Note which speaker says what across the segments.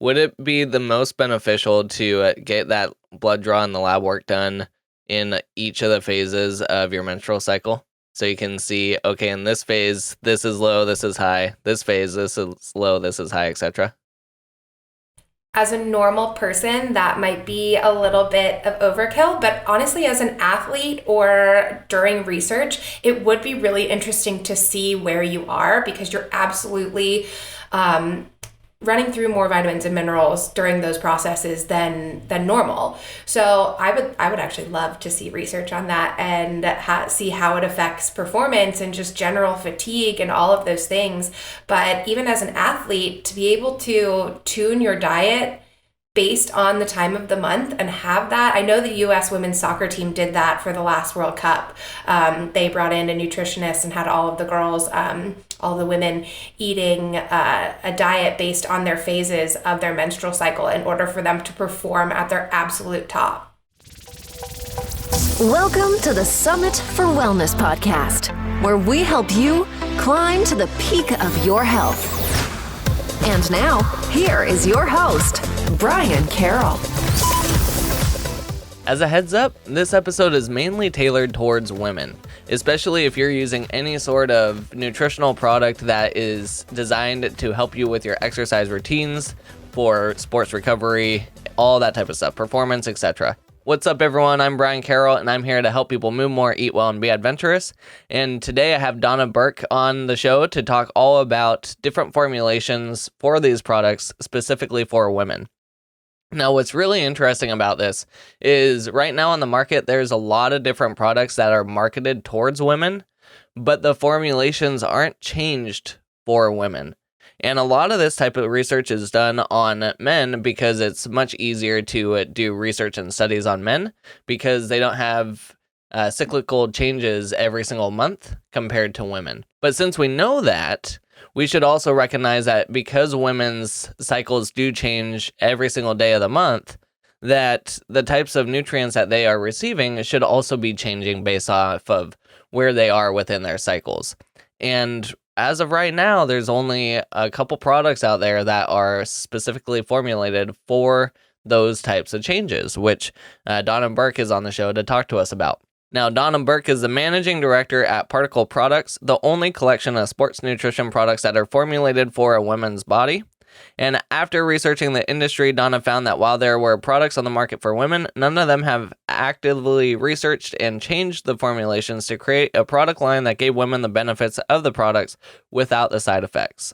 Speaker 1: Would it be the most beneficial to get that blood draw and the lab work done in each of the phases of your menstrual cycle? So you can see, okay, in this phase, this is low, this is high. This phase, this is low, this is high, etc.
Speaker 2: As a normal person, that might be a little bit of overkill, but honestly, as an athlete or during research, it would be really interesting to see where you are because you're absolutely um, running through more vitamins and minerals during those processes than normal. So I would actually love to see research on that and see how it affects performance and just general fatigue and all of those things. But even as an athlete, to be able to tune your diet based on the time of the month and have that. I know the U.S. women's soccer team did that for the last World Cup. They brought in a nutritionist and had all of the girls, all the women eating a diet based on their phases of their menstrual cycle in order for them to perform at their absolute top.
Speaker 3: Welcome to the Summit for Wellness podcast, where we help you climb to the peak of your health. And now, here is your host, Brian Carroll.
Speaker 1: As a heads up, this episode is mainly tailored towards women, especially if you're using any sort of nutritional product that is designed to help you with your exercise routines, for sports recovery, all that type of stuff, performance, etc. What's up, everyone? I'm Brian Carroll, and I'm here to help people move more, eat well, and be adventurous. And today I have Donna Burke on the show to talk all about different formulations for these products, specifically for women. Now, what's really interesting about this is right now on the market, there's a lot of different products that are marketed towards women, but the formulations aren't changed for women. And a lot of this type of research is done on men because it's much easier to do research and studies on men because they don't have cyclical changes every single month compared to women. But since we know that, we should also recognize that because women's cycles do change every single day of the month, that the types of nutrients that they are receiving should also be changing based off of where they are within their cycles. And as of right now, there's only a couple products out there that are specifically formulated for those types of changes, which Donna Burke is on the show to talk to us about. Now, Donna Burke is the managing director at Particle Products, the only collection of sports nutrition products that are formulated for a woman's body. And after researching the industry, Donna found that while there were products on the market for women, none of them have actively researched and changed the formulations to create a product line that gave women the benefits of the products without the side effects.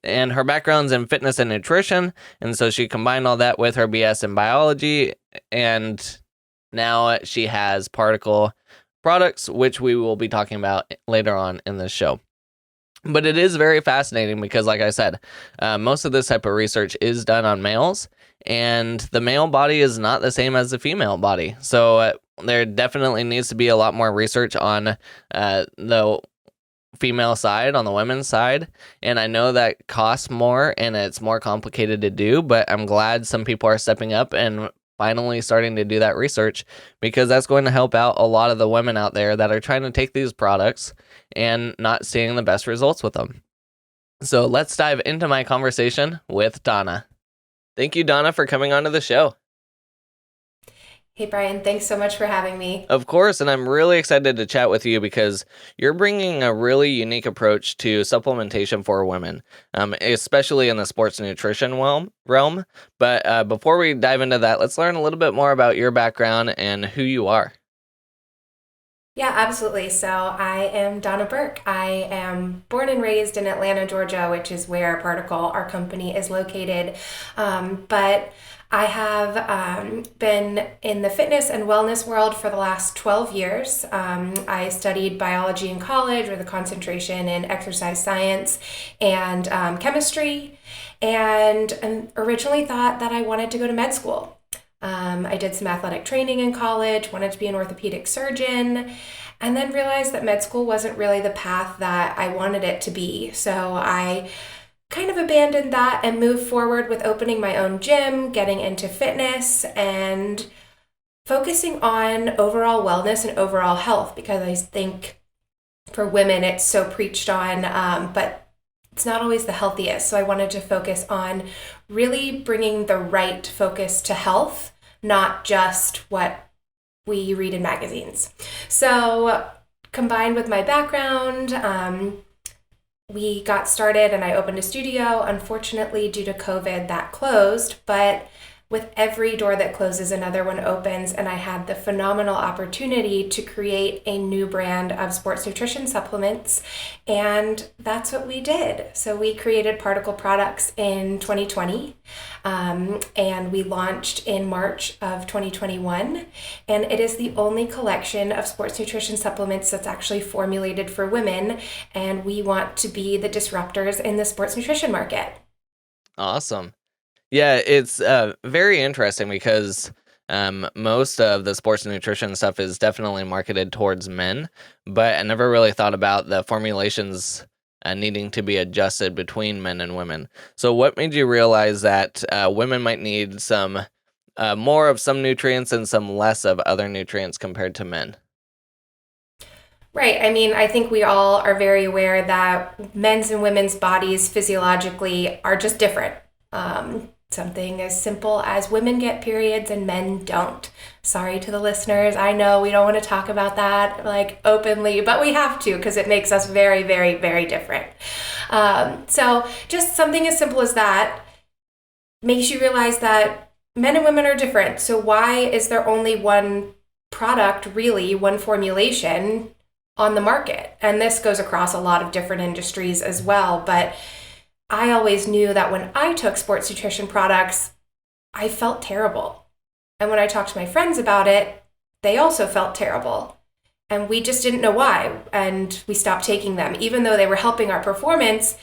Speaker 1: And her background's in fitness and nutrition, and so she combined all that with her BS in biology, and now she has Particle Products, which we will be talking about later on in this show. But it is very fascinating because, like I said, most of this type of research is done on males, and the male body is not the same as the female body. So there definitely needs to be a lot more research on the female side, on the women's side. And I know that costs more and it's more complicated to do, but I'm glad some people are stepping up and finally starting to do that research, because that's going to help out a lot of the women out there that are trying to take these products and not seeing the best results with them. So let's dive into my conversation with Donna. Thank you, Donna, for coming onto the show.
Speaker 2: Hey, Brian, thanks so much for having me.
Speaker 1: Of course, and I'm really excited to chat with you because you're bringing a really unique approach to supplementation for women, especially in the sports nutrition realm. But before we dive into that, let's learn a little bit more about your background and who you are.
Speaker 2: Yeah, absolutely. So I am Donna Burke. I am born and raised in Atlanta, Georgia, which is where Particle, our company, is located. But I have been in the fitness and wellness world for the last 12 years. I studied biology in college with a concentration in exercise science and chemistry, and originally thought that I wanted to go to med school. I did some athletic training in college, wanted to be an orthopedic surgeon, and then realized that med school wasn't really the path that I wanted it to be. So I kind of abandoned that and moved forward with opening my own gym, getting into fitness, and focusing on overall wellness and overall health, because I think for women it's so preached on, but it's not always the healthiest. So I wanted to focus on really bringing the right focus to health, not just what we read in magazines. So combined with my background, we got started and I opened a studio. Unfortunately, due to COVID, that closed, but with every door that closes, another one opens, and I had the phenomenal opportunity to create a new brand of sports nutrition supplements, and that's what we did. So we created Particle Products in 2020, and we launched in March of 2021, and it is the only collection of sports nutrition supplements that's actually formulated for women, and we want to be the disruptors in the sports nutrition market.
Speaker 1: Awesome. Yeah, it's very interesting because most of the sports nutrition stuff is definitely marketed towards men, but I never really thought about the formulations needing to be adjusted between men and women. So what made you realize that women might need some more of some nutrients and some less of other nutrients compared to men?
Speaker 2: Right. I mean, I think we all are very aware that men's and women's bodies physiologically are just different. Something as simple as women get periods and men don't. Sorry to the listeners. I know we don't want to talk about that like openly, but we have to because it makes us very, very, very different. So just something as simple as that makes you realize that men and women are different. So why is there only one product, really, one formulation on the market? And this goes across a lot of different industries as well, but I always knew that when I took sports nutrition products, I felt terrible. And when I talked to my friends about it, they also felt terrible. And we just didn't know why. And we stopped taking them, even though they were helping our performance.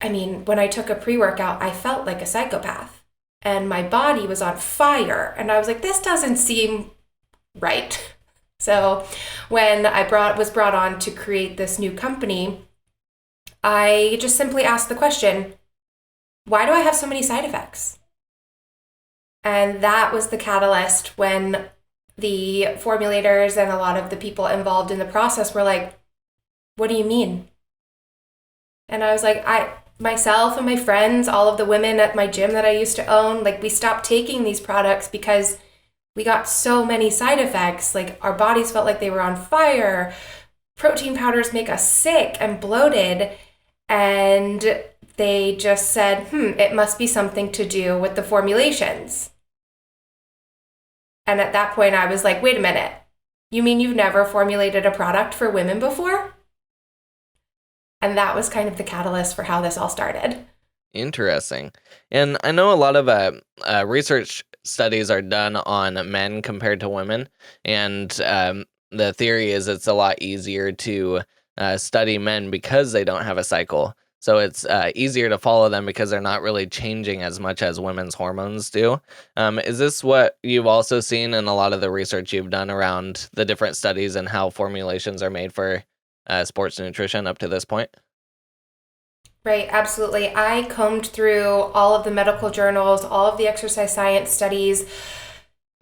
Speaker 2: I mean, when I took a pre-workout, I felt like a psychopath. And my body was on fire. And I was like, this doesn't seem right. So when I was brought on to create this new company, I just simply asked the question, why do I have so many side effects? And that was the catalyst when the formulators and a lot of the people involved in the process were like, what do you mean? And I was like, myself and my friends, all of the women at my gym that I used to own, like we stopped taking these products because we got so many side effects. Like our bodies felt like they were on fire. Protein powders make us sick and bloated. And they just said, it must be something to do with the formulations. And at that point, I was like, wait a minute. You mean you've never formulated a product for women before? And that was kind of the catalyst for how this all started.
Speaker 1: Interesting. And I know a lot of research studies are done on men compared to women. And the theory is it's a lot easier to study men because they don't have a cycle. So it's easier to follow them because they're not really changing as much as women's hormones do. Is this what you've also seen in a lot of the research you've done around the different studies and how formulations are made for sports nutrition up to this point?
Speaker 2: Right, absolutely. I combed through all of the medical journals, all of the exercise science studies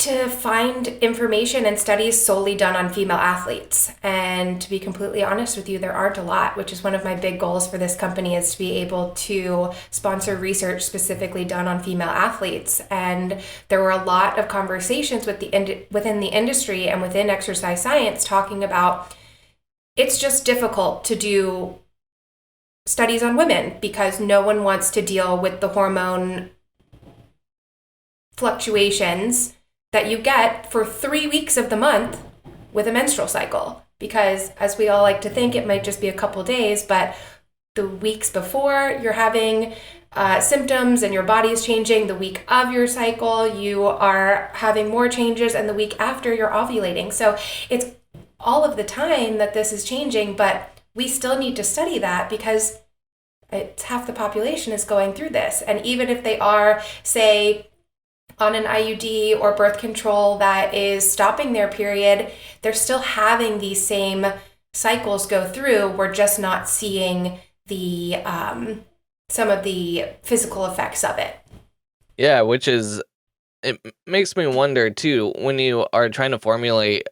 Speaker 2: to find information and studies solely done on female athletes. And to be completely honest with you, there aren't a lot, which is one of my big goals for this company, is to be able to sponsor research specifically done on female athletes. And there were a lot of conversations within the industry and within exercise science talking about it's just difficult to do studies on women because no one wants to deal with the hormone fluctuations that you get for 3 weeks of the month with a menstrual cycle. Because as we all like to think, it might just be a couple days, but the weeks before you're having symptoms and your body is changing, the week of your cycle, you are having more changes, and the week after you're ovulating. So it's all of the time that this is changing, but we still need to study that because it's half the population is going through this. And even if they are, say, on an IUD or birth control that is stopping their period, they're still having these same cycles go through. We're just not seeing the some of the physical effects of it.
Speaker 1: Yeah, it makes me wonder too, when you are trying to formulate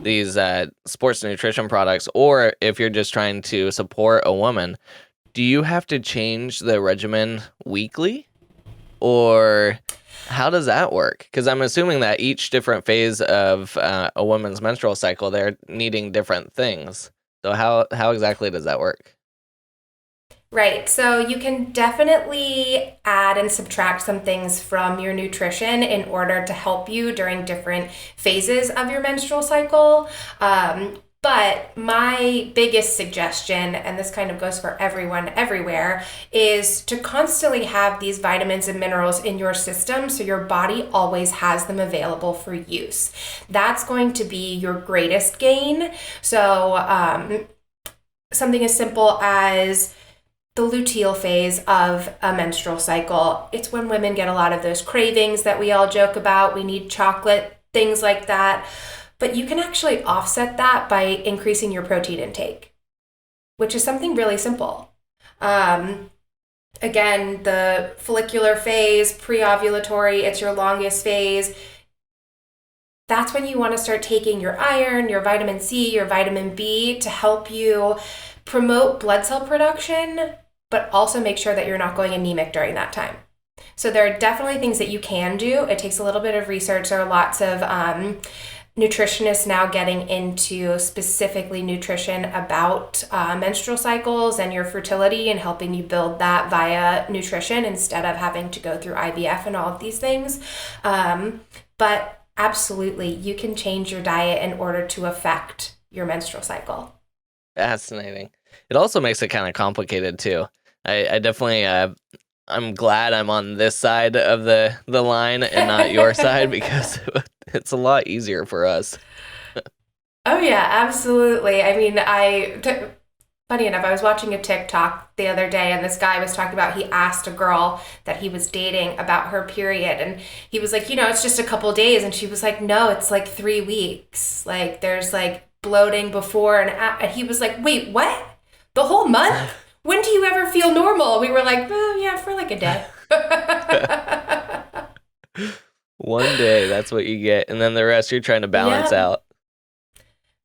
Speaker 1: these sports nutrition products, or if you're just trying to support a woman, do you have to change the regimen weekly, or how does that work? Because I'm assuming that each different phase of a woman's menstrual cycle, they're needing different things. So how exactly does that work?
Speaker 2: Right. So you can definitely add and subtract some things from your nutrition in order to help you during different phases of your menstrual cycle. But my biggest suggestion, and this kind of goes for everyone everywhere, is to constantly have these vitamins and minerals in your system so your body always has them available for use. That's going to be your greatest gain. So something as simple as the luteal phase of a menstrual cycle. It's when women get a lot of those cravings that we all joke about. We need chocolate, things like that. But you can actually offset that by increasing your protein intake, which is something really simple. Again, the follicular phase, pre-ovulatory, it's your longest phase. That's when you want to start taking your iron, your vitamin C, your vitamin B to help you promote blood cell production, but also make sure that you're not going anemic during that time. So there are definitely things that you can do. It takes a little bit of research. There are lots of nutritionists now getting into specifically nutrition about menstrual cycles and your fertility and helping you build that via nutrition instead of having to go through IVF and all of these things. But absolutely, you can change your diet in order to affect your menstrual cycle.
Speaker 1: Fascinating. It also makes it kind of complicated too. I definitely I'm glad I'm on this side of the line and not your side, because it's a lot easier for us.
Speaker 2: Oh yeah, absolutely. I mean, funny enough, I was watching a TikTok the other day, and this guy was talking about, he asked a girl that he was dating about her period, and he was like, it's just a couple days, and she was like, no, it's like 3 weeks. Like there's like bloating before and after. And he was like, wait, what? The whole month? When do you ever feel normal? We were like, oh yeah, for like a day.
Speaker 1: One day, that's what you get, and then the rest you're trying to balance out.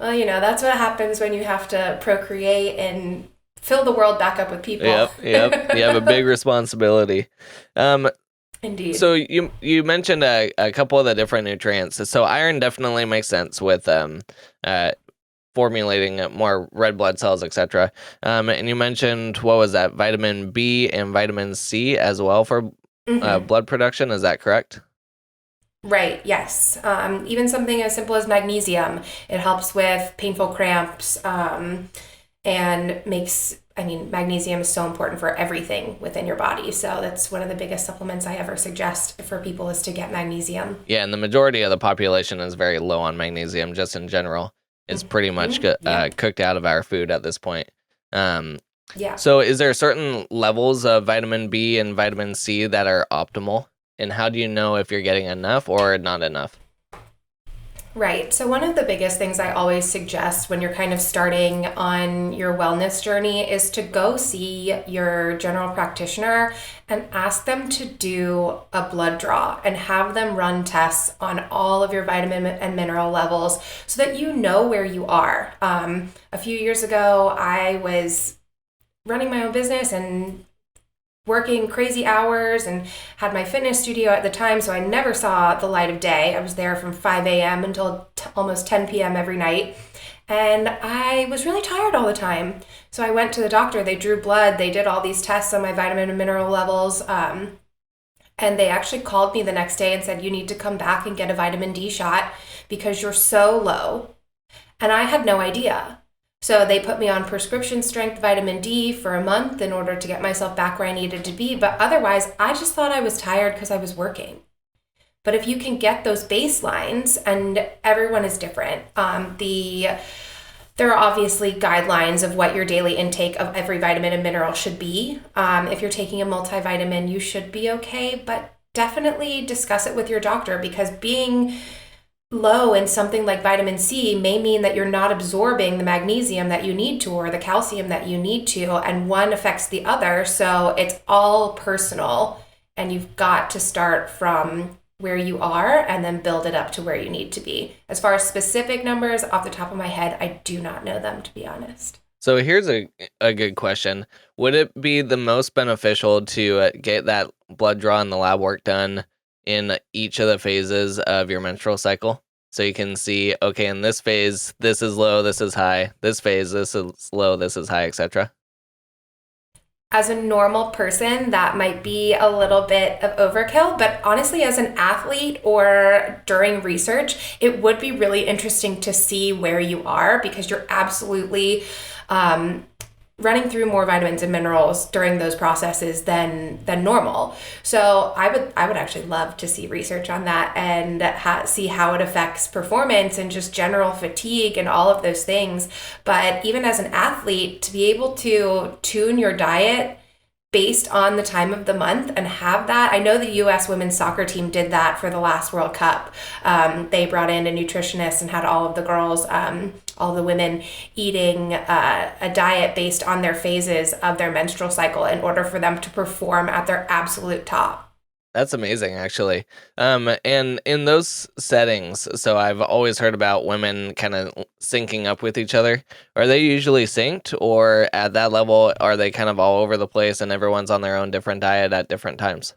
Speaker 2: Well, that's what happens when you have to procreate and fill the world back up with people.
Speaker 1: Yep. You have a big responsibility.
Speaker 2: Indeed.
Speaker 1: So you mentioned a couple of the different nutrients. So iron definitely makes sense with formulating more red blood cells, etc. And you mentioned, what was that, vitamin B and vitamin C as well for blood production. Is that correct?
Speaker 2: Right, yes. Even something as simple as magnesium. It helps with painful cramps and magnesium is so important for everything within your body. So that's one of the biggest supplements I ever suggest for people, is to get magnesium.
Speaker 1: Yeah, and the majority of the population is very low on magnesium just in general. It's pretty much cooked out of our food at this point.
Speaker 2: Yeah.
Speaker 1: So is there certain levels of vitamin B and vitamin C that are optimal? And how do you know if you're getting enough or not enough?
Speaker 2: Right. So one of the biggest things I always suggest when you're kind of starting on your wellness journey is to go see your general practitioner and ask them to do a blood draw and have them run tests on all of your vitamin and mineral levels so that you know where you are. A few years ago, I was running my own business and working crazy hours and had my fitness studio at the time, so I never saw the light of day. I was there from 5 a.m. until almost 10 p.m. every night, and I was really tired all the time. So I went to the doctor. They drew blood. They did all these tests on my vitamin and mineral levels, and they actually called me the next day and said, you need to come back and get a vitamin D shot because you're so low. And I had no idea. So they put me on prescription strength vitamin D for a month in order to get myself back where I needed to be. But otherwise, I just thought I was tired because I was working. But if you can get those baselines, and everyone is different, there are obviously guidelines of what your daily intake of every vitamin and mineral should be. If you're taking a multivitamin, you should be okay, but definitely discuss it with your doctor, because being low in something like vitamin C may mean that you're not absorbing the magnesium that you need to, or the calcium that you need to, and one affects the other. So it's all personal, and you've got to start from where you are and then build it up to where you need to be. As far as specific numbers, off the top of my head, I do not know them, to be honest.
Speaker 1: So here's a good question. Would it be the most beneficial to get that blood draw and the lab work done in each of the phases of your menstrual cycle? So you can see, okay, in this phase, this is low, this is high. This phase, this is low, this is high, etc.
Speaker 2: As a normal person, that might be a little bit of overkill, but honestly, as an athlete or during research, it would be really interesting to see where you are, because you're absolutely running through more vitamins and minerals during those processes than normal. So I would actually love to see research on that and see how it affects performance and just general fatigue and all of those things. But even as an athlete, to be able to tune your diet based on the time of the month and have that. I know the U.S. women's soccer team did that for the last World Cup. They brought in a nutritionist and had all of the girls, all the women eating a diet based on their phases of their menstrual cycle in order for them to perform at their absolute top.
Speaker 1: That's amazing, actually. And in those settings, so I've always heard about women kind of syncing up with each other. Are they usually synced, or at that level, are they kind of all over the place and everyone's on their own different diet at different times?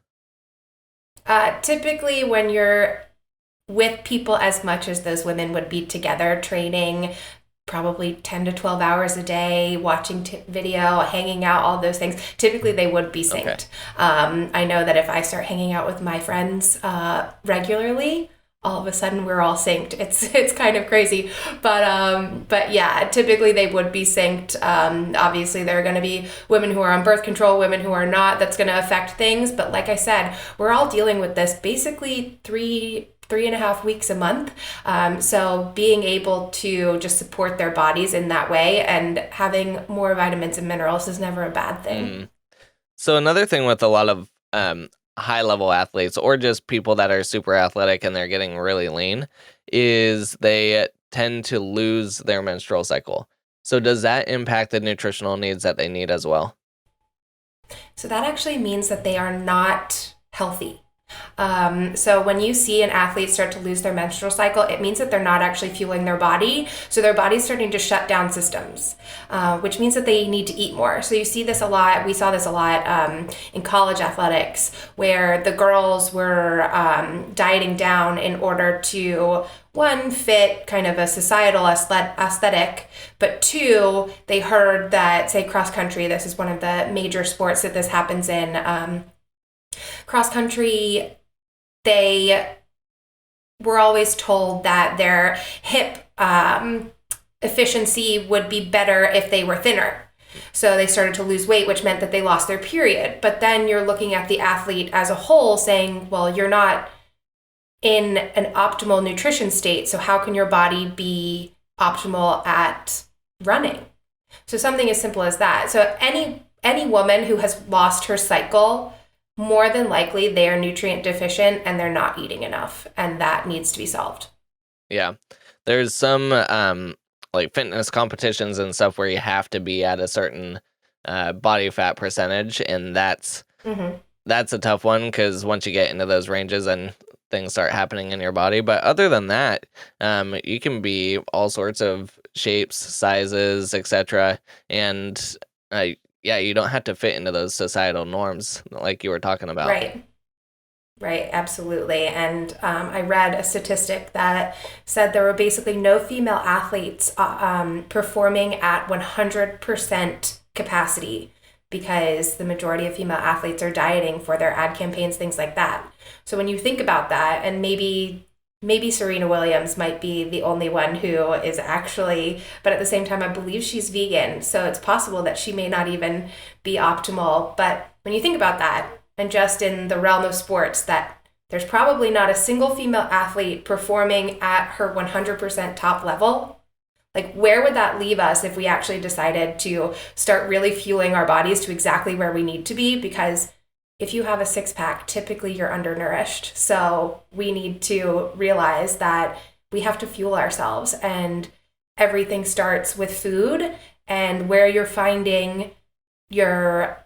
Speaker 2: Typically, when you're with people as much as those women would be together training, probably 10 to 12 hours a day, watching video, hanging out, all those things. Typically, they would be synced. Okay. I know that if I start hanging out with my friends regularly, all of a sudden we're all synced. It's kind of crazy, but yeah, typically they would be synced. Obviously, there are going to be women who are on birth control, women who are not. That's going to affect things. But like I said, we're all dealing with this basically 3.5 weeks a month. So being able to just support their bodies in that way and having more vitamins and minerals is never a bad thing.
Speaker 1: So another thing with a lot of high level athletes, or just people that are super athletic and they're getting really lean, is they tend to lose their menstrual cycle. So does that impact the nutritional needs that they need as well?
Speaker 2: So that actually means that they are not healthy. So when you see an athlete start to lose their menstrual cycle, it means that they're not actually fueling their body. So their body's starting to shut down systems, which means that they need to eat more. So you see this a lot. We saw this a lot in college athletics, where the girls were dieting down in order to, one, fit kind of a societal aesthetic, but two, they heard that, say, cross country, this is one of the major sports that this happens in, cross country, they were always told that their hip efficiency would be better if they were thinner. So they started to lose weight, which meant that they lost their period. But then you're looking at the athlete as a whole saying, well, you're not in an optimal nutrition state. So how can your body be optimal at running? So something as simple as that. So any woman who has lost her cycle, more than likely they are nutrient deficient and they're not eating enough, and that needs to be solved.
Speaker 1: Yeah. There's some like fitness competitions and stuff where you have to be at a certain body fat percentage, and that's a tough one, because once you get into those ranges and things start happening in your body. But other than that, you can be all sorts of shapes, sizes, etc. And yeah, you don't have to fit into those societal norms like you were talking about.
Speaker 2: Right, absolutely. And I read a statistic that said there were basically no female athletes performing at 100% capacity, because the majority of female athletes are dieting for their ad campaigns, things like that. So when you think about that, and maybe Serena Williams might be the only one who is actually, but at the same time, I believe she's vegan. So it's possible that she may not even be optimal. But when you think about that, and just in the realm of sports, that there's probably not a single female athlete performing at her 100% top level. Like, where would that leave us if we actually decided to start really fueling our bodies to exactly where we need to be? Because if you have a six-pack, typically you're undernourished. So we need to realize that we have to fuel ourselves, and everything starts with food, and where you're finding your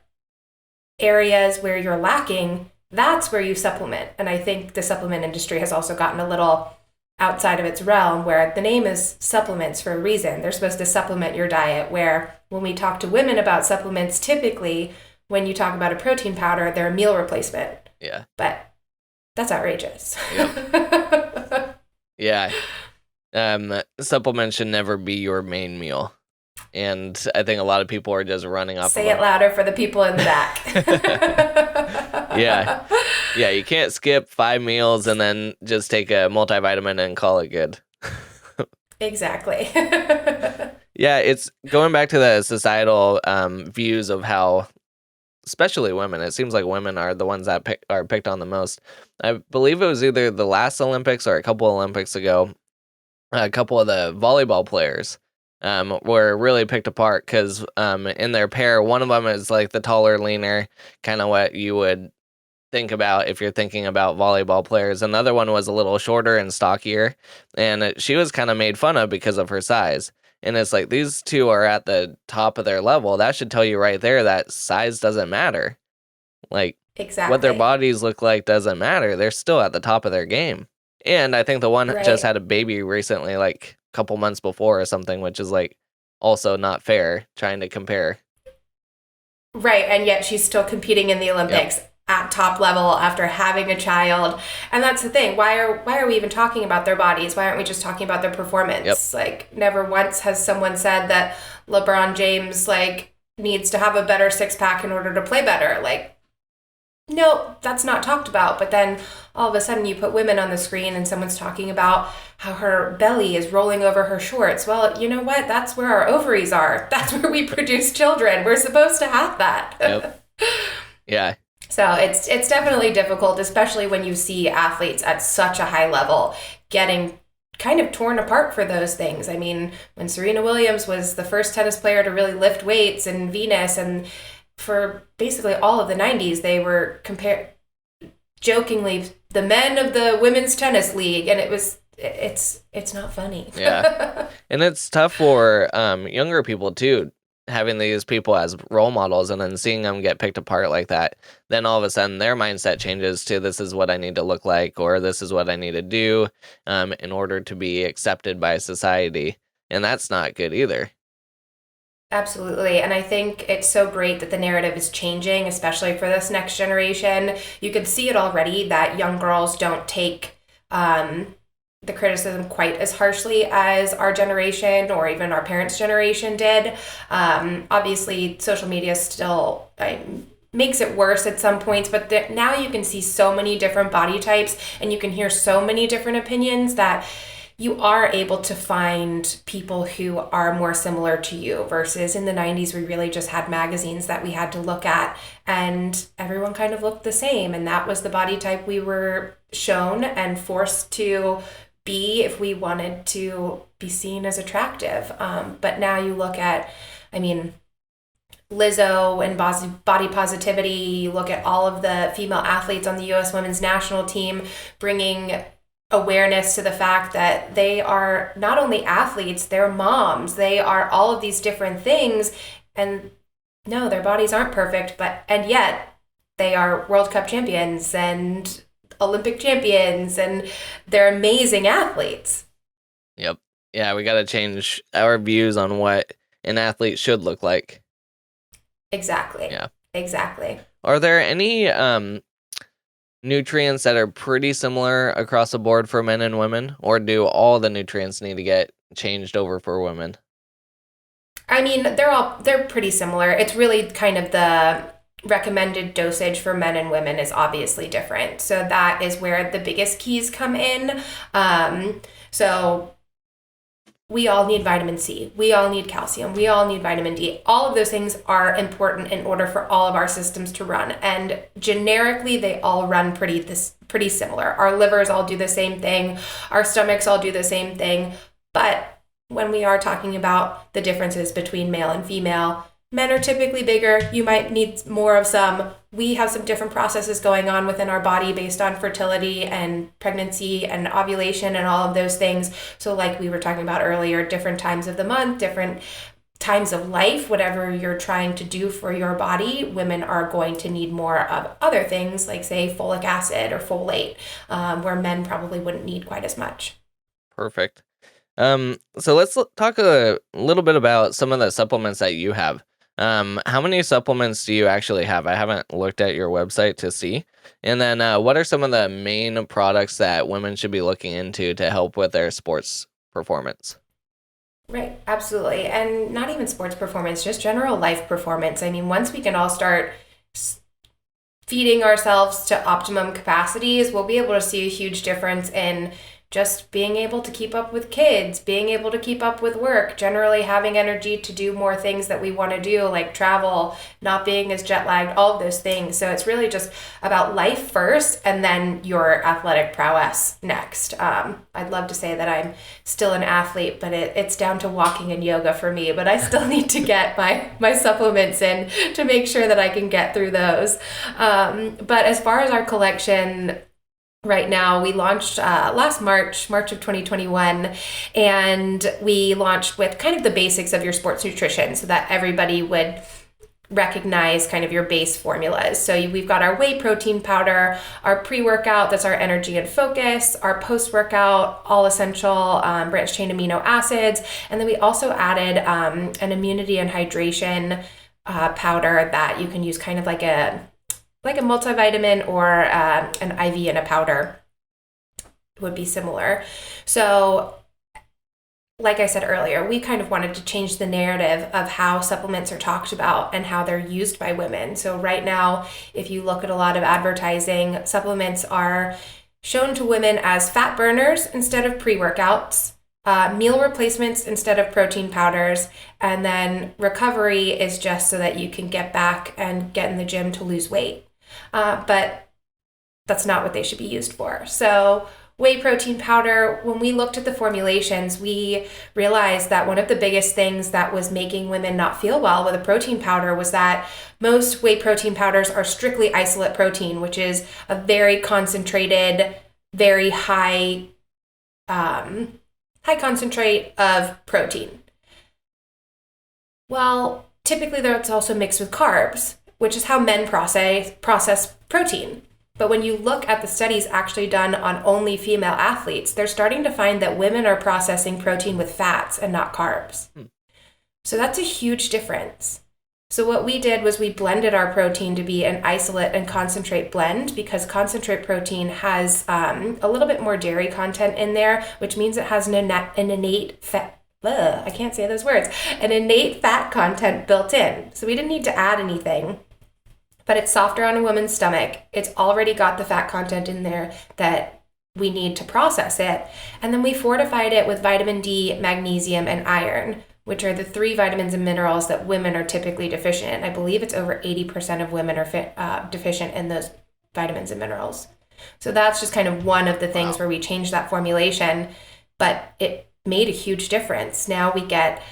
Speaker 2: areas where you're lacking, that's where you supplement. And I think the supplement industry has also gotten a little outside of its realm, where the name is supplements for a reason. They're supposed to supplement your diet, where when we talk to women about supplements, typically when you talk about a protein powder, they're a meal replacement.
Speaker 1: Yeah.
Speaker 2: But that's outrageous.
Speaker 1: Yep. Yeah. Supplements should never be your main meal. And I think a lot of people are just running off.
Speaker 2: Say it louder for the people in the back.
Speaker 1: Yeah. Yeah, you can't skip 5 meals and then just take a multivitamin and call it good.
Speaker 2: Exactly.
Speaker 1: Yeah, it's going back to the societal views of how, especially women, it seems like women are the ones that are picked on the most. I believe it was either the last Olympics or a couple Olympics ago, a couple of the volleyball players were really picked apart because in their pair, one of them is like the taller, leaner, kind of what you would think about if you're thinking about volleyball players. Another one was a little shorter and stockier, and she was kind of made fun of because of her size. And it's like, these two are at the top of their level. That should tell you right there that size doesn't matter. Like,
Speaker 2: exactly.
Speaker 1: What their bodies look like doesn't matter. They're still at the top of their game. And I think the one just had a baby recently, like a couple months before or something, which is like also not fair trying to compare.
Speaker 2: Right, and yet she's still competing in the Olympics. Yep. At top level after having a child. And that's the thing. Why are we even talking about their bodies? Why aren't we just talking about their performance? Yep. Like, never once has someone said that LeBron James like needs to have a better six-pack in order to play better. Like, no, that's not talked about. But then all of a sudden you put women on the screen and someone's talking about how her belly is rolling over her shorts. Well, you know what? That's where our ovaries are. That's where we produce children. We're supposed to have that.
Speaker 1: Yep. Yeah.
Speaker 2: So it's definitely difficult, especially when you see athletes at such a high level getting kind of torn apart for those things. I mean, when Serena Williams was the first tennis player to really lift weights in Venus, and for basically all of the 90s, they were jokingly the men of the women's tennis league, and it's not funny.
Speaker 1: Yeah. And it's tough for younger people too, having these people as role models and then seeing them get picked apart like that. Then all of a sudden their mindset changes to, this is what I need to look like, or this is what I need to do in order to be accepted by society. And that's not good either.
Speaker 2: Absolutely. And I think it's so great that the narrative is changing, especially for this next generation. You can see it already that young girls don't take the criticism quite as harshly as our generation or even our parents' generation did. Obviously, social media still makes it worse at some points, but now you can see so many different body types and you can hear so many different opinions that you are able to find people who are more similar to you, versus in the 90s, we really just had magazines that we had to look at and everyone kind of looked the same. And that was the body type we were shown and forced to be if we wanted to be seen as attractive. But now you look at, I mean, Lizzo and body positivity, you look at all of the female athletes on the U.S. women's national team bringing awareness to the fact that they are not only athletes, they're moms, they are all of these different things. And no, their bodies aren't perfect, and yet they are World Cup champions and Olympic champions, and they're amazing athletes.
Speaker 1: Yep. Yeah, we got to change our views on what an athlete should look like.
Speaker 2: Exactly.
Speaker 1: Yeah.
Speaker 2: Exactly.
Speaker 1: Are there any nutrients that are pretty similar across the board for men and women, or do all the nutrients need to get changed over for women?
Speaker 2: I mean, they're pretty similar. It's really kind of the recommended dosage for men and women is obviously different. So that is where the biggest keys come in. So we all need vitamin C. We all need calcium. We all need vitamin D. All of those things are important in order for all of our systems to run. And generically, they all run pretty similar. Our livers all do the same thing. Our stomachs all do the same thing. But when we are talking about the differences between male and female, men are typically bigger. You might need more of some. We have some different processes going on within our body based on fertility and pregnancy and ovulation and all of those things. So like we were talking about earlier, different times of the month, different times of life, whatever you're trying to do for your body, women are going to need more of other things like, say, folic acid or folate, where men probably wouldn't need quite as much.
Speaker 1: Perfect. So let's talk a little bit about some of the supplements that you have. How many supplements do you actually have? I haven't looked at your website to see. And then what are some of the main products that women should be looking into to help with their sports performance?
Speaker 2: Right, absolutely. And not even sports performance, just general life performance. I mean, once we can all start feeding ourselves to optimum capacities, we'll be able to see a huge difference in just being able to keep up with kids, being able to keep up with work, generally having energy to do more things that we want to do, like travel, not being as jet lagged, all of those things. So it's really just about life first and then your athletic prowess next. I'd love to say that I'm still an athlete, but it's down to walking and yoga for me, but I still need to get my supplements in to make sure that I can get through those. But as far as our collection, right now, we launched last March of 2021, and we launched with kind of the basics of your sports nutrition so that everybody would recognize kind of your base formulas. So we've got our whey protein powder, our pre-workout, that's our energy and focus, our post-workout, all essential branched chain amino acids, and then we also added an immunity and hydration powder that you can use kind of like a multivitamin or an IV in a powder would be similar. So like I said earlier, we kind of wanted to change the narrative of how supplements are talked about and how they're used by women. So right now, if you look at a lot of advertising, supplements are shown to women as fat burners instead of pre-workouts, meal replacements instead of protein powders, and then recovery is just so that you can get back and get in the gym to lose weight. But that's not what they should be used for. So whey protein powder, when we looked at the formulations, we realized that one of the biggest things that was making women not feel well with a protein powder was that most whey protein powders are strictly isolate protein, which is a very concentrated, very high concentrate of protein. Well, typically that's also mixed with carbs, which is how men process protein. But when you look at the studies actually done on only female athletes, they're starting to find that women are processing protein with fats and not carbs. So that's a huge difference. So what we did was we blended our protein to be an isolate and concentrate blend, because concentrate protein has a little bit more dairy content in there, which means it has an innate fat. I can't say those words. An innate fat content built in. So we didn't need to add anything. But it's softer on a woman's stomach. It's already got the fat content in there that we need to process it. And then we fortified it with vitamin D, magnesium, and iron, which are the 3 vitamins and minerals that women are typically deficient in. I believe it's over 80% of women are deficient in those vitamins and minerals. So that's just kind of one of the things where we changed that formulation, but it made a huge difference. Now we get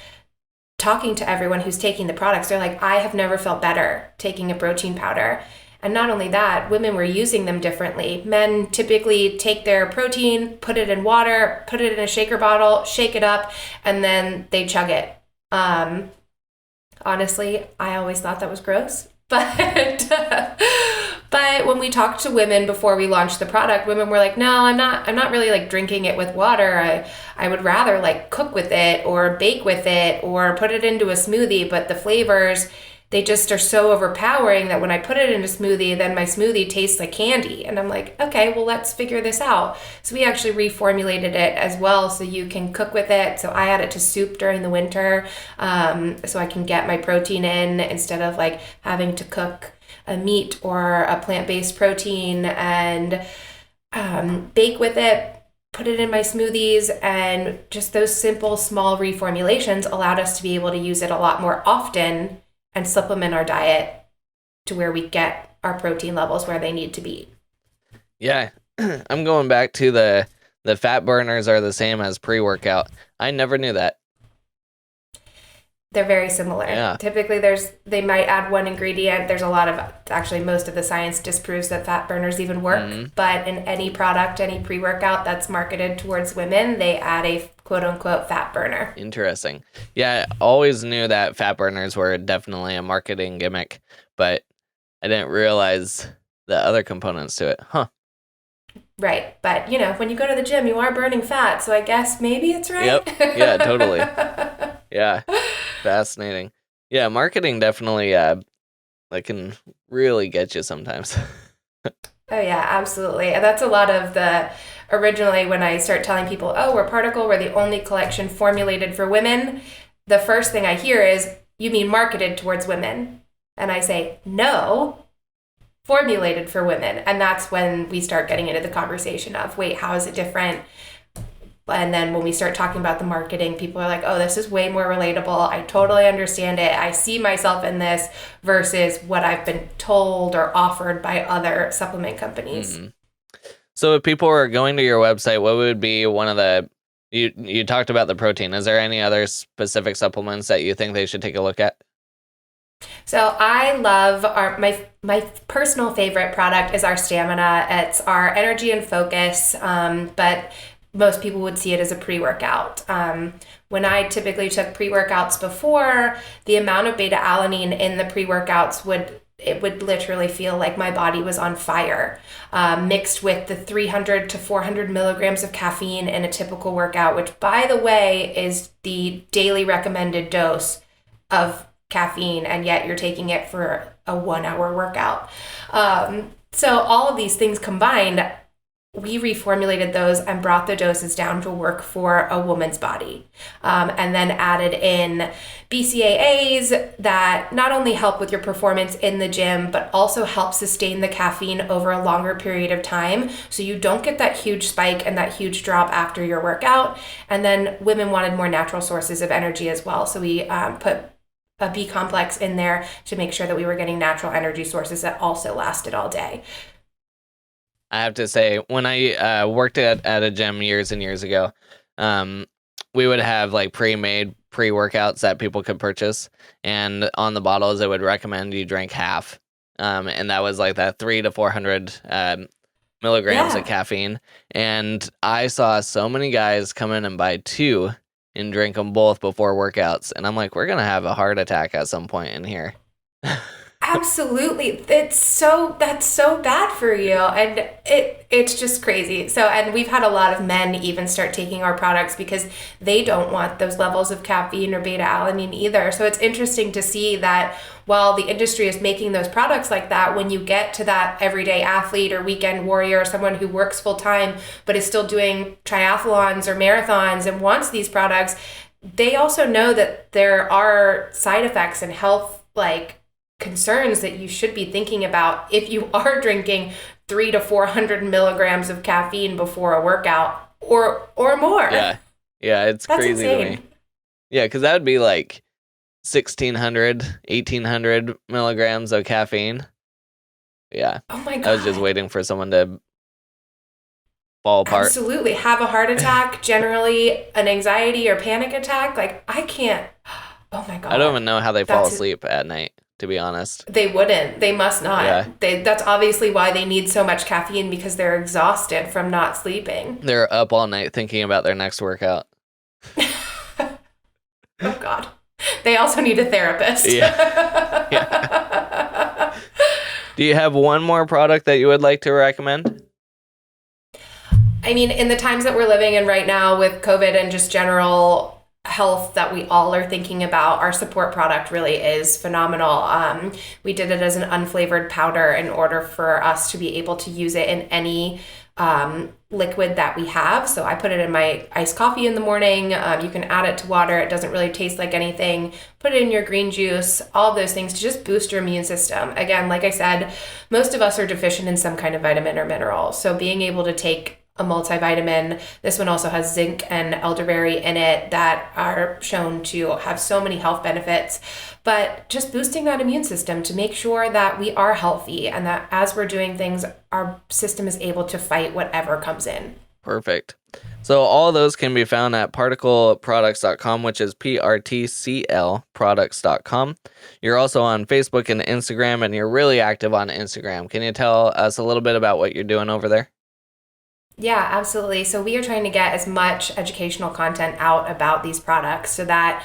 Speaker 2: talking to everyone who's taking the products, they're like, I have never felt better taking a protein powder. And not only that, women were using them differently. Men typically take their protein, put it in water, put it in a shaker bottle, shake it up, and then they chug it. Honestly, I always thought that was gross. But when we talked to women before we launched the product, women were like, no, I'm not really like drinking it with water. I would rather like cook with it or bake with it or put it into a smoothie. But the flavors, they just are so overpowering that when I put it in a smoothie, then my smoothie tastes like candy. And I'm like, okay, well, let's figure this out. So we actually reformulated it as well so you can cook with it. So I add it to soup during the winter so I can get my protein in instead of like having to cook a meat or a plant-based protein and bake with it, put it in my smoothies, and just those simple small reformulations allowed us to be able to use it a lot more often and supplement our diet to where we get our protein levels where they need to be.
Speaker 1: Yeah, I'm going back to the fat burners are the same as pre-workout. I never knew that.
Speaker 2: They're very similar.
Speaker 1: Yeah.
Speaker 2: Typically they might add one ingredient. There's a lot of, actually most of the science disproves that fat burners even work, but in any product, any pre-workout that's marketed towards women, they add a quote unquote fat burner.
Speaker 1: Interesting. Yeah, I always knew that fat burners were definitely a marketing gimmick, but I didn't realize the other components to it. Huh.
Speaker 2: Right. But, when you go to the gym, you are burning fat. So I guess maybe it's right.
Speaker 1: Yep. Yeah, totally. Yeah. Fascinating. Yeah, marketing definitely can really get you sometimes.
Speaker 2: Oh, yeah, absolutely. And that's a lot of originally when I start telling people, oh, we're Particle, we're the only collection formulated for women, the first thing I hear is, you mean marketed towards women? And I say, no, formulated for women. And that's when we start getting into the conversation of, wait, how is it different? And then when we start talking about the marketing, people are like, oh, this is way more relatable. I totally understand it. I see myself in this versus what I've been told or offered by other supplement companies.
Speaker 1: Mm-hmm. So if people were going to your website, what would be one of the, you talked about the protein. Is there any other specific supplements that you think they should take a look at?
Speaker 2: So I love my personal favorite product is our Stamina. It's our energy and focus, but most people would see it as a pre-workout. When I typically took pre-workouts before, the amount of beta-alanine in the pre-workouts would literally feel like my body was on fire, mixed with the 300 to 400 milligrams of caffeine in a typical workout, which, by the way, is the daily recommended dose of caffeine, and yet you're taking it for a 1 hour workout. So all of these things combined, we reformulated those and brought the doses down to work for a woman's body, and then added in BCAAs that not only help with your performance in the gym, but also help sustain the caffeine over a longer period of time, so you don't get that huge spike and that huge drop after your workout. And then women wanted more natural sources of energy as well, so we put a B complex in there to make sure that we were getting natural energy sources that also lasted all day.
Speaker 1: I have to say, when I worked at a gym years and years ago, we would have like pre-made pre-workouts that people could purchase, and on the bottles it would recommend you drink half, and that was like that 300 to 400 milligrams of caffeine. And I saw so many guys come in and buy 2 and drink them both before workouts, and I'm like, we're gonna have a heart attack at some point in here.
Speaker 2: Absolutely. That's so bad for you. And it's just crazy. So, and we've had a lot of men even start taking our products because they don't want those levels of caffeine or beta alanine either. So it's interesting to see that while the industry is making those products like that, when you get to that everyday athlete or weekend warrior or someone who works full time but is still doing triathlons or marathons and wants these products, they also know that there are side effects and health concerns that you should be thinking about if you are drinking 300 to 400 milligrams of caffeine before a workout or more.
Speaker 1: Yeah, it's
Speaker 2: That's
Speaker 1: crazy
Speaker 2: insane.
Speaker 1: to me. Yeah, because that would be like 1,600, 1,800 milligrams of caffeine. Yeah.
Speaker 2: Oh my God.
Speaker 1: I was just waiting for someone to fall apart.
Speaker 2: Absolutely. Have a heart attack, generally an anxiety or panic attack. I can't. Oh my God.
Speaker 1: I don't even know how they fall asleep at night, to be honest.
Speaker 2: They wouldn't. They must not.
Speaker 1: Yeah.
Speaker 2: That's obviously why they need so much caffeine, because they're exhausted from not sleeping.
Speaker 1: They're up all night thinking about their next workout.
Speaker 2: Oh God. They also need a therapist.
Speaker 1: Yeah. Do you have one more product that you would like to recommend?
Speaker 2: I mean, in the times that we're living in right now with COVID and just general health that we all are thinking about, our support product really is phenomenal. We did it as an unflavored powder in order for us to be able to use it in any liquid that we have. So I put it in my iced coffee in the morning. You can add it to water. It doesn't really taste like anything. Put it in your green juice, all of those things to just boost your immune system. Again, like I said, most of us are deficient in some kind of vitamin or mineral. So being able to take a multivitamin, this one also has zinc and elderberry in it that are shown to have so many health benefits, but just boosting that immune system to make sure that we are healthy and that as we're doing things, our system is able to fight whatever comes in.
Speaker 1: Perfect. So all of those can be found at particleproducts.com, which is PRTCL products.com. You're also on Facebook and Instagram, and you're really active on Instagram. Can you tell us a little bit about what you're doing over there?
Speaker 2: Yeah, absolutely. So we are trying to get as much educational content out about these products so that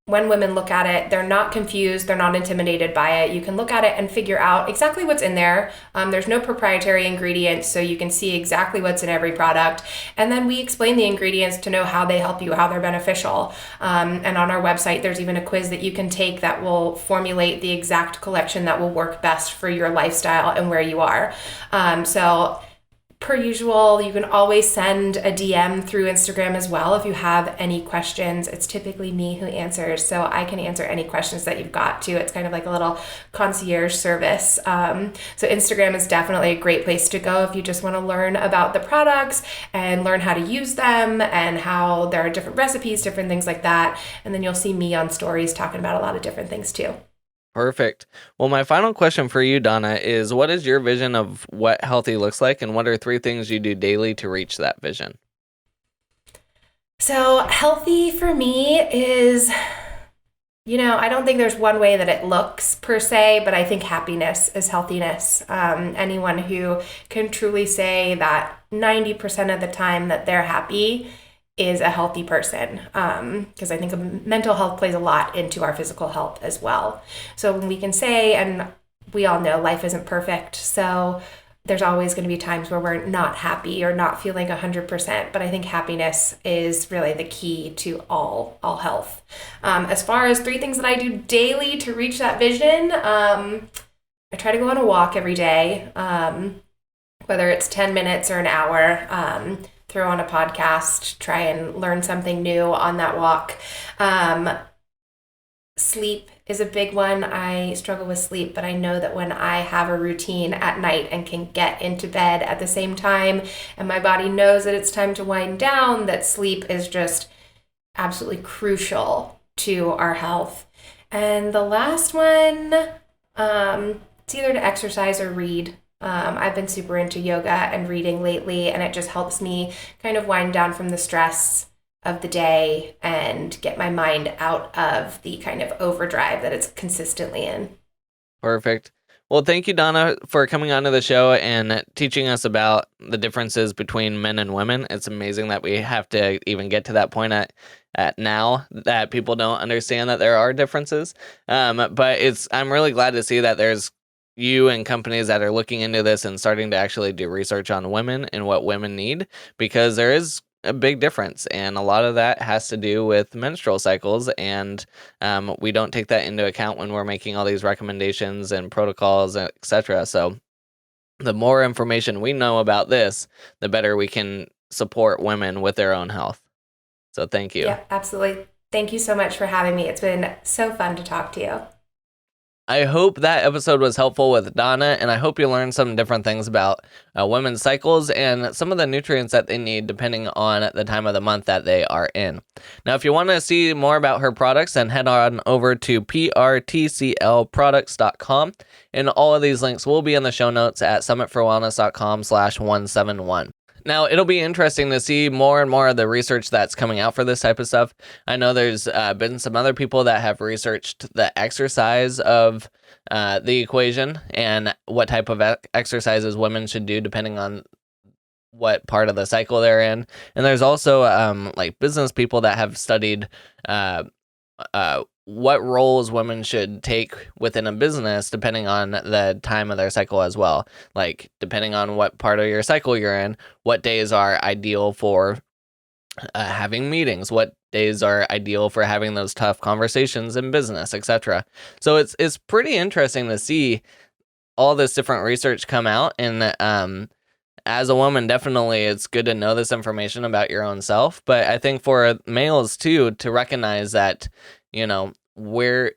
Speaker 2: when women look at it, they're not confused, they're not intimidated by it. You can look at it and figure out exactly what's in there. There's no proprietary ingredients, so you can see exactly what's in every product. And then we explain the ingredients to know how they help you, how they're beneficial. And on our website, there's even a quiz that you can take that will formulate the exact collection that will work best for your lifestyle and where you are. So per usual, you can always send a DM through Instagram as well if you have any questions. It's typically me who answers, so I can answer any questions that you've got too. It's kind of like a little concierge service. So Instagram is definitely a great place to go if you just want to learn about the products and learn how to use them and how there are different recipes, different things like that. And then you'll see me on stories talking about a lot of different things too.
Speaker 1: Perfect. Well, my final question for you, Donna, is what is your vision of what healthy looks like, and what are 3 things you do daily to reach that vision?
Speaker 2: So healthy for me is, I don't think there's one way that it looks per se, but I think happiness is healthiness. Anyone who can truly say that 90% of the time that they're happy is a healthy person, because I think mental health plays a lot into our physical health as well. So when we can say, and we all know life isn't perfect, so there's always going to be times where we're not happy or not feeling 100%, but I think happiness is really the key to all health. As far as 3 things that I do daily to reach that vision, I try to go on a walk every day, whether it's 10 minutes or an hour. Throw on a podcast, try and learn something new on that walk. Sleep is a big one. I struggle with sleep, but I know that when I have a routine at night and can get into bed at the same time, and my body knows that it's time to wind down, that sleep is just absolutely crucial to our health. And the last one, it's either to exercise or read. I've been super into yoga and reading lately, and it just helps me kind of wind down from the stress of the day and get my mind out of the kind of overdrive that it's consistently in.
Speaker 1: Perfect. Well, thank you, Donna, for coming onto the show and teaching us about the differences between men and women. It's amazing that we have to even get to that point at now that people don't understand that there are differences. But I'm really glad to see that there's you and companies that are looking into this and starting to actually do research on women and what women need, because there is a big difference, and a lot of that has to do with menstrual cycles, and we don't take that into account when we're making all these recommendations and protocols, etc. So the more information we know about this, the better we can support women with their own health. So thank you.
Speaker 2: Yeah, absolutely. Thank you so much for having me. It's been so fun to talk to you.
Speaker 1: I hope that episode was helpful with Donna, and I hope you learned some different things about women's cycles and some of the nutrients that they need depending on the time of the month that they are in. Now, if you want to see more about her products, then head on over to PRTCLproducts.com, and all of these links will be in the show notes at summitforwellness.com/171. Now, it'll be interesting to see more and more of the research that's coming out for this type of stuff. I know there's been some other people that have researched the exercise of the equation and what type of exercises women should do depending on what part of the cycle they're in. And there's also like business people that have studied what roles women should take within a business depending on the time of their cycle as well. Like, depending on what part of your cycle you're in, what days are ideal for having meetings, what days are ideal for having those tough conversations in business, etc. So it's pretty interesting to see all this different research come out, and as a woman, definitely it's good to know this information about your own self. But I think for males too, to recognize that, we're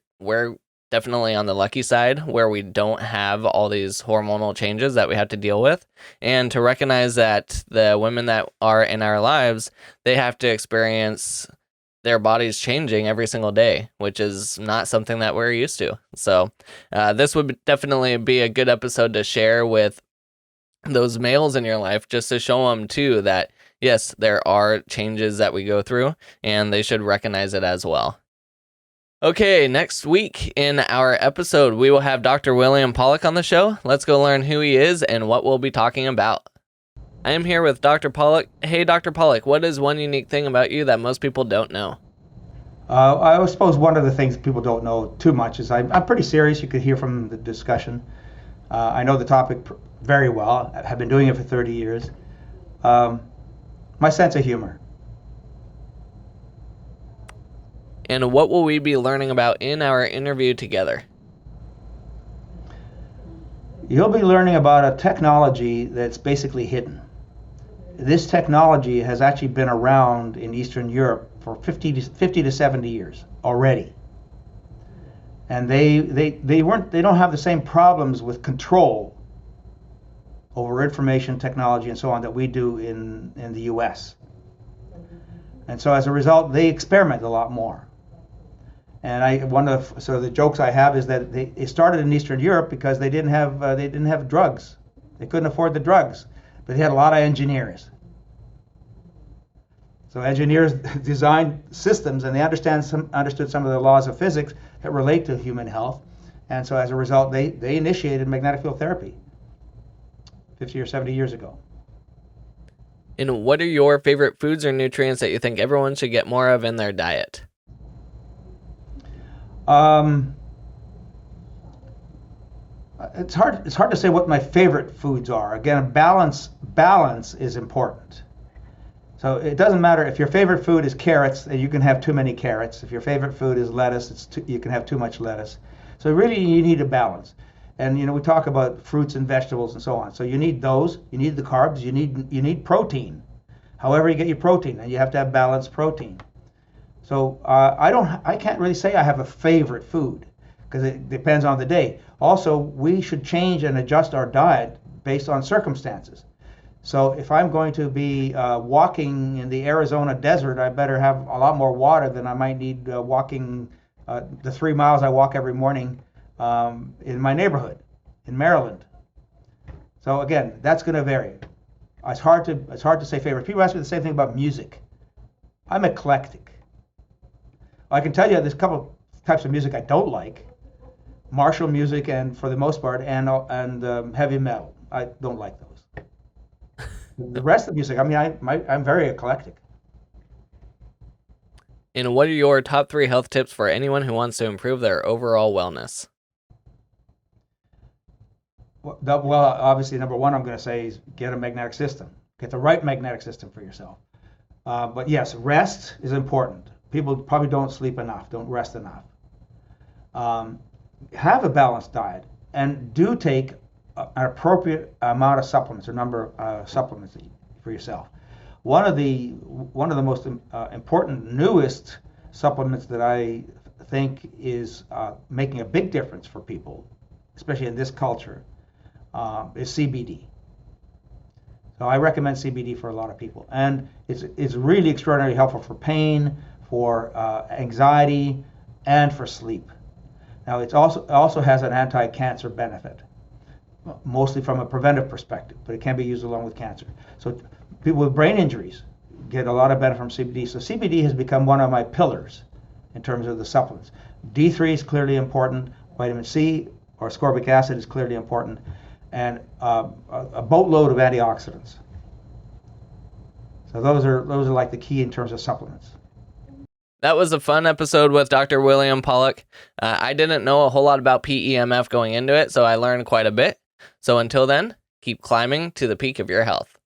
Speaker 1: definitely on the lucky side where we don't have all these hormonal changes that we have to deal with, and to recognize that the women that are in our lives, they have to experience their bodies changing every single day, which is not something that we're used to. So this would definitely be a good episode to share with those males in your life, just to show them too that yes, there are changes that we go through, and they should recognize it as well. Okay, next week in our episode, we will have Dr. William Pollack on the show. Let's go learn who he is and what we'll be talking about. I am here with Dr. Pollack. Hey, Dr. Pollack, what is one unique thing about you that most people don't know?
Speaker 4: I suppose one of the things people don't know too much is I'm pretty serious. You could hear from the discussion. I know the topic very well. I have been doing it for 30 years. My sense of humor.
Speaker 1: And what will we be learning about in our interview together?
Speaker 4: You'll be learning about a technology that's basically hidden. This technology has actually been around in Eastern Europe for 50 to 70 years already. And they don't have the same problems with control over information technology and so on that we do in the US. And so as a result, they experiment a lot more. And one of the jokes I have is that it started in Eastern Europe because they didn't have drugs. They couldn't afford the drugs, but they had a lot of engineers. So engineers designed systems, and they understood some of the laws of physics that relate to human health. And so as a result, they initiated magnetic field therapy 50 or 70 years ago.
Speaker 1: And what are your favorite foods or nutrients that you think everyone should get more of in their diet?
Speaker 4: It's hard to say what my favorite foods are. Again, balance is important. So it doesn't matter if your favorite food is carrots, you can have too many carrots. If your favorite food is lettuce, you can have too much lettuce. So really you need a balance. And we talk about fruits and vegetables and so on. So you need those, you need the carbs, you need protein. However you get your protein, and you have to have balanced protein. So I can't really say I have a favorite food because it depends on the day. Also, we should change and adjust our diet based on circumstances. So if I'm going to be walking in the Arizona desert, I better have a lot more water than I might need walking the 3 miles I walk every morning in my neighborhood in Maryland. So again, that's going to vary. It's hard to say favorite. People ask me the same thing about music. I'm eclectic. I can tell you there's a couple types of music I don't like. Martial music, and for the most part, and heavy metal. I don't like those. The rest of the music, I'm very eclectic.
Speaker 1: And what are your top 3 health tips for anyone who wants to improve their overall wellness?
Speaker 4: Well, obviously, number one, I'm going to say is get a magnetic system. Get the right magnetic system for yourself. But yes, rest is important. People probably don't sleep enough, don't rest enough. Have a balanced diet, and do take an appropriate amount of supplements or number of supplements for yourself. One of the most important, newest supplements that I think is making a big difference for people, especially in this culture, is CBD. So I recommend CBD for a lot of people, and it's really extraordinarily helpful for pain, for anxiety, and for sleep. Now it also has an anti-cancer benefit, mostly from a preventive perspective, but it can be used along with cancer. So people with brain injuries get a lot of benefit from CBD. So CBD has become one of my pillars in terms of the supplements. D3 is clearly important. Vitamin C or ascorbic acid is clearly important, and a boatload of antioxidants. So those are like the key in terms of supplements.
Speaker 1: That was a fun episode with Dr. William Pollock. I didn't know a whole lot about PEMF going into it, so I learned quite a bit. So until then, keep climbing to the peak of your health.